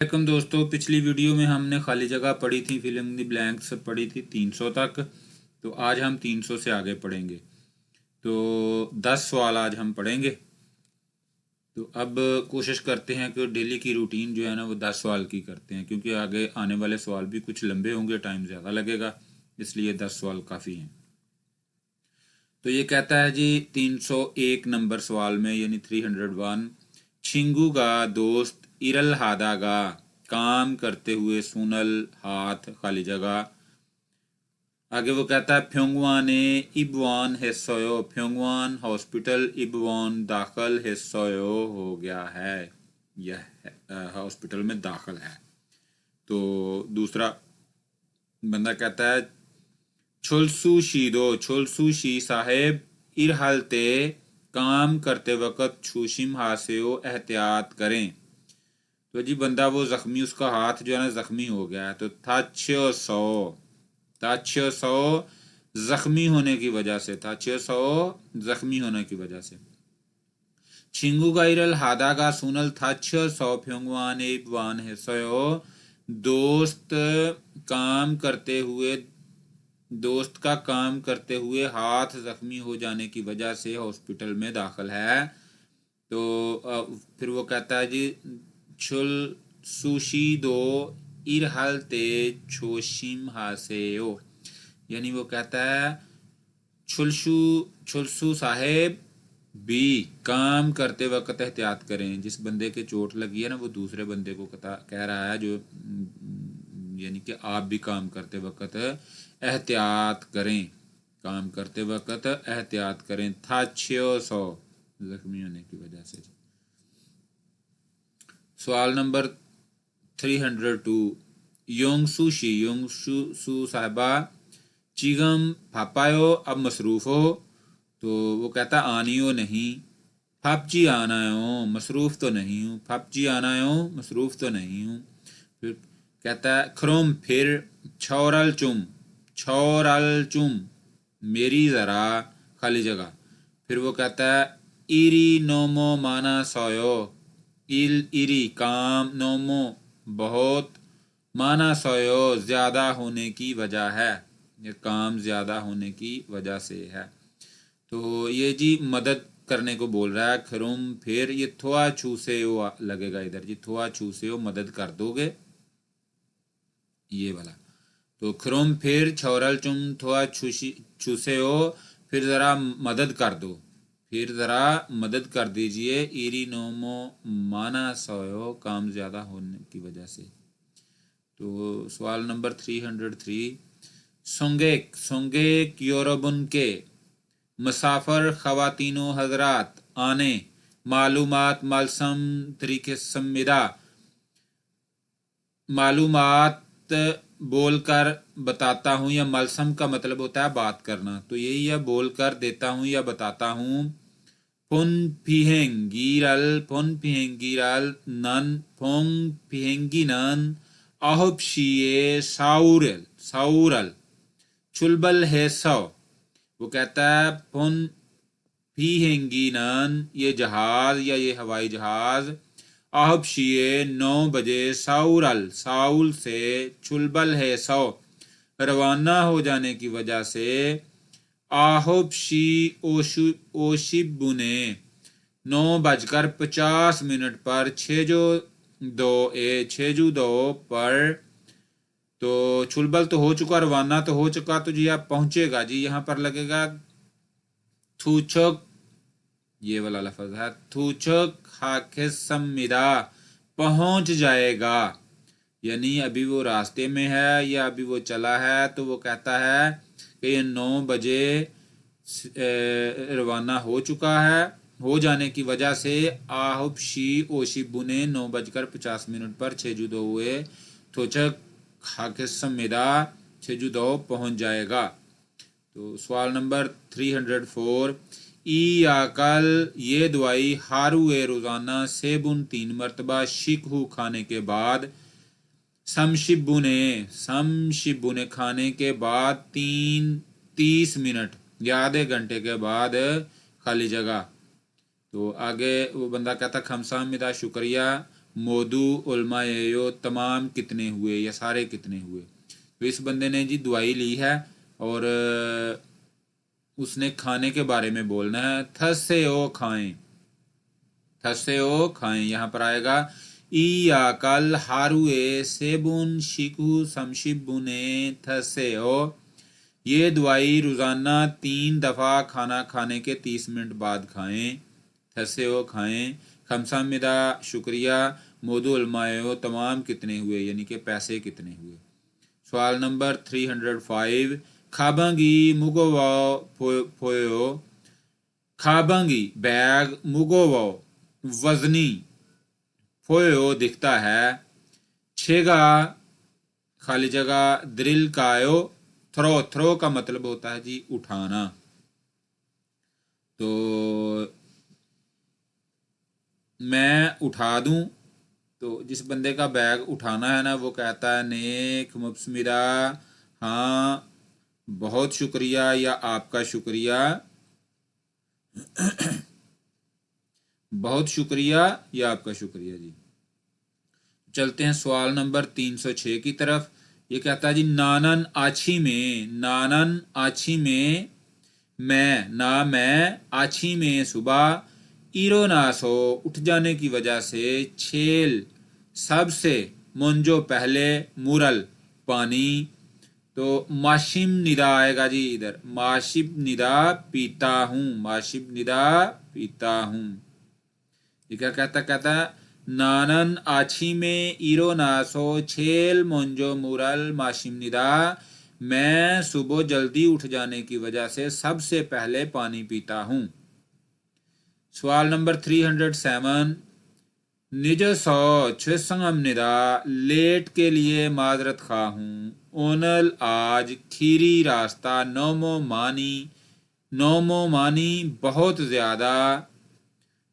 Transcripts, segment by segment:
Welcome दोस्तों, पिछली video में हमने खाली जगह पढ़ी थी, फिल इन द ब्लैंक्स पढ़ी थी 300 तक। तो आज हम 300 से आगे पढ़ेंगे। तो 10 सवाल आज हम पढ़ेंगे। तो अब कोशिश करते हैं कि डेली की रूटीन जो है ना वो 10 सवाल की करते हैं, क्योंकि आगे आने वाले सवाल भी कुछ लंबे होंगे, टाइम ज़्यादा लगेगा, इसलिए 10 सवाल काफ़ी हैं। तो ये कहता है जी 301 नंबर सवाल में, यानी 301, छिंगू गा दोस्त इरल हादागा काम करते हुए सुनल हाथ खाली जगह। आगे वो कहता है फ्योंगवाने इबवान हेसोयो, फ्योंगवान हॉस्पिटल इबवान दाखिल हेसोयो हो गया है, यह हॉस्पिटल में दाखिल है। तो दूसरा बंदा कहता है छुलसू शीदो, छुलसू शी साहेब इरहलते काम करते वक्त छूशिम हासेओ एहतियात करें। तो जी बंदा वो ज़ख्मी, उसका हाथ जो है ना ज़ख्मी हो गया है। तो था 600 ज़ख्मी होने की वजह से, था 600 ज़ख्मी होने की वजह से। छिंगू गाइरल हादा का सुनल था 600 फ्योंगवान वान है सयो, दोस्त काम करते हुए, दोस्त का काम करते हुए हाथ ज़ख्मी हो जाने की वजह से हॉस्पिटल में दाखिल है। तो फिर वो कहता है जी छुल सुशी दो इरहलते छोशिम हासेयो, यानी वो कहता है छुलसू छुलसू साहेब भी काम करते वक्त एहतियात करें। जिस बंदे के चोट लगी है ना वो दूसरे बंदे को कह रहा है, जो यानी कि आप भी काम करते वक्त एहतियात करें, काम करते वक्त एहतियात करें। था 600 जख्मी होने की वजह से। सवाल नंबर 302, योंगसू साहिबा चिगम फापायो अब मसरूफ़ हो। तो वो कहता आनियो नहीं, फापची आनायो मसरूफ़ तो नहीं हूँ, फापची आनायो मसरूफ़ तो नहीं हूँ। फिर कहता है खरोम फिर छोरल चुम मेरी ज़रा खाली जगह। फिर वो कहता है इरी नोमो माना सोयो, इल इरी काम, नोमो बहुत, माना सोयो ज़्यादा होने की वजह है, ये काम ज़्यादा होने की वजह से है। तो ये जी मदद करने को बोल रहा है। खरुम फिर ये थोआ छू से वो लगेगा इधर जी, थोआ छू से वो मदद कर दोगे, ये वाला। तो खरुम फिर छोरल चुम थोआ छूसे हो, फिर ज़रा मदद कर दो, फिर ज़रा मदद कर दीजिए। इरी नोमो माना सोयो काम ज़्यादा होने की वजह से। तो सवाल नंबर 303, सोंगेक योरबुन के मुसाफर ख़वातीनो हजरात आने मालूमात मालसम तरीके सम्मिदा, मालूमात बोलकर बताता हूँ, या मलसम का मतलब होता है बात करना, तो यही है बोलकर देता हूँ या बताता हूँ। फुन फिहेंगीरल नन फोंग फिहेंगी नन आहुबशिए साउरल चुलबल है सौ। वो कहता है फुन फिहेंगी नन ये जहाज या ये हवाई जहाज, आहबशिए 9 बजे साउल से, चुलबल है 100 रवाना हो जाने की वजह से, आहबशी ओशिबुने 9:50 पर, छेजू दो पर। तो चुलबल तो हो चुका, रवाना तो हो चुका, तो जी आप पहुंचेगा जी, यहाँ पर लगेगा थूचक, ये वाला लफ्ज है थूचक हाकिसमिदा, पहुंच जाएगा, यानी अभी वो रास्ते में है या अभी वो चला है। तो वो कहता है कि ये 9 बजे रवाना हो चुका है, हो जाने की वजह से आहबशी ओशिबू ने 9:50 पर छेजुदो हुए थोचक हाकिसमिदा छेजुदो पहुंच जाएगा। तो सवाल नंबर 304, ई आकल ये दवाई हारू ए रोज़ाना सेबुन 3 मरतबा शिकहू खाने के बाद, समशिबू ने खाने के बाद 30 मिनट या आधे घंटे के बाद खाली जगह। तो आगे वो बंदा कहता खमसामिदा शुक्रिया, موضوع علماء تمام کتنے ہوئے یا سارے کتنے ہوئے. تو اس بندے نے جی دوائی لی ہے اور اس نے کھانے کے بارے میں بولنا ہے. تھسے او کھائیں، تھسے او کھائیں. یہاں پر آئے گا ای یا کل ہاروے سیبون شیکو سمشبنے تھسے او. یہ دوائی روزانہ 3 دفعہ کھانا کھانے کے 30 منٹ بعد کھائیں. تھسے او کھائیں. خمسامدہ شکریہ. موضوع علماء تمام کتنے ہوئے یعنی کہ پیسے کتنے ہوئے. سوال نمبر 305 کھابنگی مگو پویو. کھابنگی بیگ، مگو وزنی، پویو دکھتا ہے. چھیگا خالی جگہ درل کایو. تھرو کا مطلب ہوتا ہے جی اٹھانا. تو میں اٹھا دوں. تو جس بندے کا بیگ اٹھانا ہے نا وہ کہتا ہے نیک مبسمدہ، ہاں بہت شکریہ یا آپ کا شکریہ، بہت شکریہ یا آپ کا شکریہ. جی چلتے ہیں سوال نمبر 306 کی طرف. یہ کہتا ہے جی نانن آچھی میں، نانن آچھی میں نا میں آچھی میں صبح، ایرو ناسو اٹھ جانے کی وجہ سے، چھیل سب سے، منجو پہلے، مورل پانی. تو ماشم ندا آئے گا جی ادھر، ماشب ندا پیتا ہوں، ماشب ندا پیتا ہوں. یہ کیا کہتا نانن آچھی میں ایرو ناسو چھیل مونجو مورل ماشم ندا. میں صبح جلدی اٹھ جانے کی وجہ سے سب سے پہلے پانی پیتا ہوں. سوال نمبر 307 نجو سو چھسنگم ندا لیٹ کے لیے معذرت خواہ ہوں. اونل آج کھیری راستہ نومو مانی بہت زیادہ.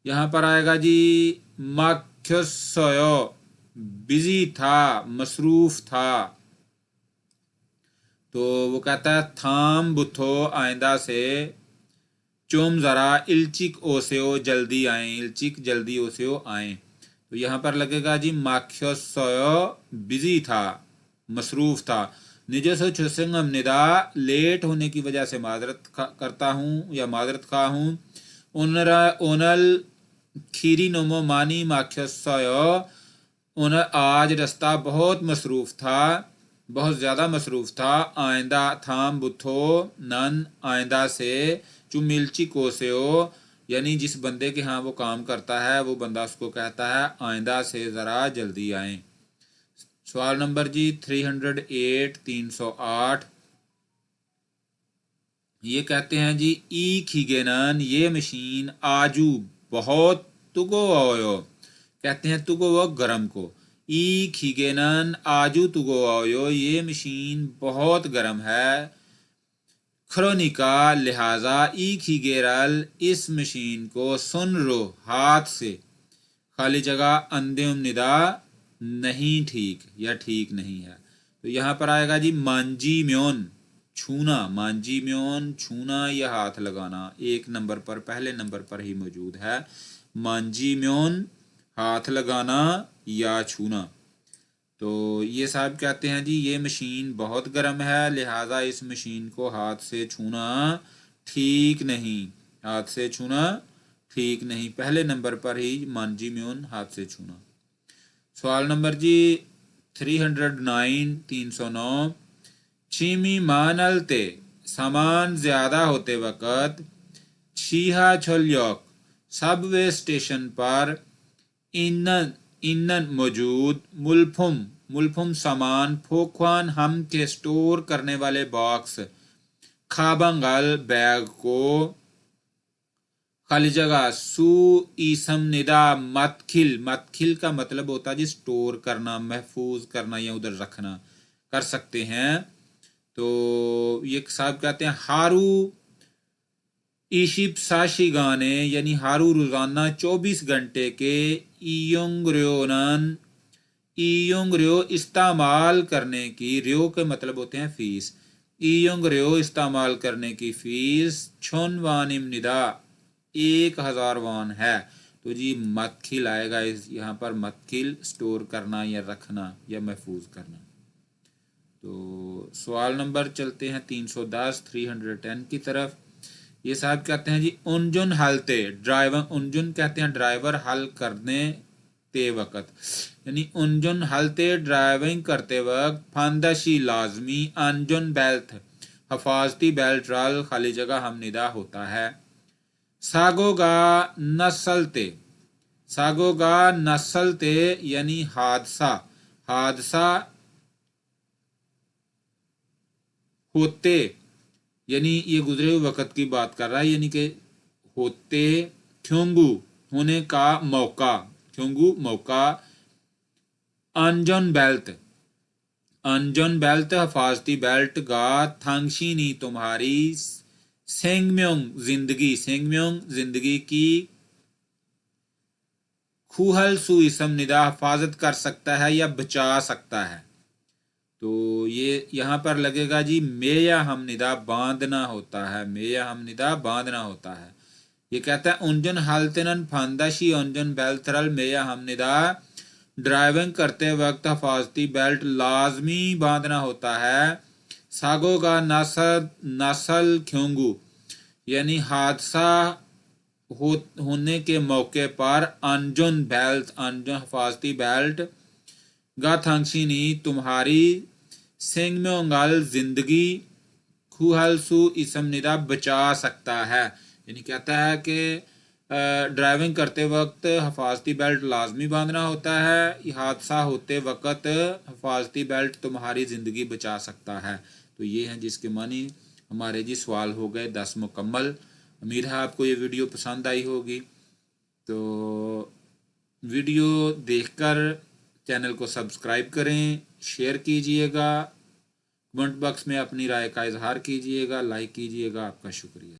یہاں پر آئے گا جی ماکھسویو بزی تھا، مصروف تھا. تو وہ کہتا ہے تھام بتھو آئندہ سے، چوم ذرا الچک اوسیو جلدی آئیں، الچک جلدی اوسیو آئیں. تو یہاں پر لگے گا جی ماکھسویو بزی تھا، مصروف تھا. نجوسو چھسنگم ندا لیٹ ہونے کی وجہ سے معذرت کرتا ہوں یا معذرت خواہ ہوں. اونل کھیری نومو مانی ماکھسویو آج رستہ بہت مصروف تھا، بہت زیادہ مصروف تھا. آئندہ تھام بتھو نن آئندہ سے، چملچی کوسیو یعنی جس بندے کے ہاں وہ کام کرتا ہے وہ بندہ اس کو کہتا ہے آئندہ سے ذرا جلدی آئیں. سوال نمبر جی 308 یہ کہتے ہیں جی ای کھیگینن یہ مشین آجو بہت تگو آیو. کہتے ہیں تگو وہ گرم کو. ای کھیگینن آجو تگو آیو یہ مشین بہت گرم ہے. کرونیکا لہذا ای کھیگیرل اس مشین کو سن رو ہاتھ سے، خالی جگہ اندیم ندا نہیں ٹھیک یا ٹھیک نہیں ہے. تو یہاں پر آئے گا جی مانجی میون چھونا، مانجی میون چھونا یا ہاتھ لگانا. ایک نمبر پر پہلے نمبر پر ہی موجود ہے مانجی میون ہاتھ لگانا یا چھونا. تو یہ صاحب کہتے ہیں جی یہ مشین بہت گرم ہے لہذا اس مشین کو ہاتھ سے چھونا ٹھیک نہیں، ہاتھ سے چھونا ٹھیک نہیں. پہلے نمبر پر ہی مانجی میون ہاتھ سے چھونا. سوال نمبر جی 309 چیمی مانلتے سامان زیادہ ہوتے وقت، چھیہا چھولیوک سب وے اسٹیشن پر، اینن موجود، ملفم سامان، پھوکوان ہم کے سٹور کرنے والے باکس، کھابنگل بیگ کو، خالی جگہ سو ایسم ندا متکھل کا مطلب ہوتا ہے جی سٹور کرنا، محفوظ کرنا یا ادھر رکھنا کر سکتے ہیں. تو یہ صاحب کہتے ہیں ہارو ایشپ ساشی گانے یعنی ہارو روزانہ 24 گھنٹے کے ایونگ ریو استعمال کرنے کی، ریو کے مطلب ہوتے ہیں فیس، ایونگ ریو استعمال کرنے کی فیس چھون وانم ندا 1000 وان ہے. تو तो जी मदखिल आएगा इस यहाँ पर, मदखिल स्टोर करना या रखना या महफूज करना। तो सवाल नंबर चलते हैं 310 310 की तरफ। ये साहब कहते हैं जी उनजुन हलते ड्राइवर, उनजुन कहते हैं ड्राइवर हल करने ते वक्त, यानी उनजुन हलते ड्राइविंग करते वक्त फांदशी लाजमी अनजुन बेल्ट हफाजती बेल्ट राल खाली जगह हम निदा होता है। सागोगा नसलते, सागोगा नसलते यानी हादसा, हादसा होते यानी ये गुजरे हुए वक़्त की बात कर रहा है, यानी कि होते, ख्योंगू होने का मौका, ख्योंगू मौका, अनजन बेल्ट, अनजन बेल्ट हफाजती बेल्ट गा थांगशीनी तुम्हारी सेंगम्योंग जिंदगी, सेंगम्योंग जिंदगी की खूहल सु इसम निदा हिफाजत कर सकता है या बचा सकता है। तो ये यहाँ पर लगेगा जी मे या हम निदा बांधना होता है, मे या हम निदा बांधना होता है। ये कहता है उनजन हालतनन फांदाशी उनजन बेल्थरल मे या हम निदा ड्राइविंग करते वक्त हिफाजती बेल्ट लाजमी बांधना होता है। सागो का नसल ख्योंगू यानी हादसा होने के मौके पर अनजुन बेल्ट, अनजुन हिफाजती बेल्ट गाथांगशीनी तुम्हारी सेंगम्योंगल जिंदगी खूहलसू इसम निदा बचा सकता है। यानी कहता है कि ड्राइविंग करते वक्त हिफाजती बेल्ट लाजमी बांधना होता है, हादसा होते वक्त हिफाजती बेल्ट तुम्हारी ज़िंदगी बचा सकता है। तो ये हैं जिसके मानी हमारे जी सवाल हो गए 10 मुकम्मल। उम्मीद है आपको ये वीडियो पसंद आई होगी। तो वीडियो देखकर चैनल को सब्सक्राइब करें, शेयर कीजिएगा, कमेंट बॉक्स में अपनी राय का इजहार कीजिएगा, लाइक कीजिएगा। आपका शुक्रिया।